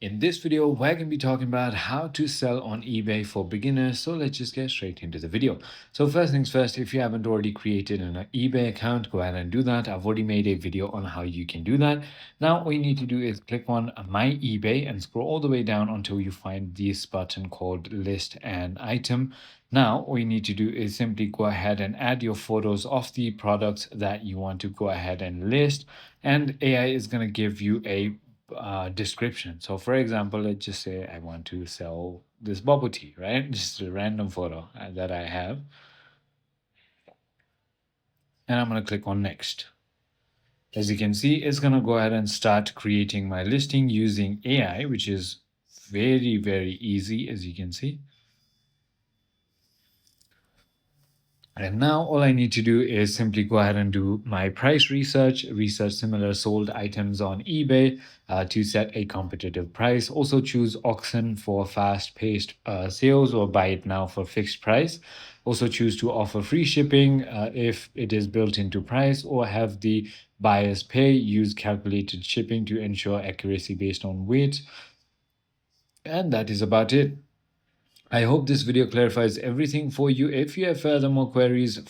In this video, we're going to be talking about how to sell on eBay for beginners. So let's just get straight into the video. So first things first, if you haven't already created an eBay account, go ahead and do that. I've already made a video on how you can do that. Now, all you need to do is click on My eBay and scroll all the way down until you find this button called List an Item. Now, all you need to do is simply go ahead and add your photos of the products that you want to go ahead and list. And AI is going to give you a description. So for example, let's just say I want to sell this bubble tea, right? Just a random photo that I have. And I'm going to click on next. As you can see, it's going to go ahead and start creating my listing using AI, which is very, very easy, as you can see. And now all I need to do is simply go ahead and do my price research similar sold items on eBay to set a competitive price. Also choose auction for fast-paced sales or buy it now for fixed price. Also choose to offer free shipping if it is built into price, or have the buyers pay. Use calculated shipping to ensure accuracy based on weight. And that is about it. I hope this video clarifies everything for you. If you have further more queries, feel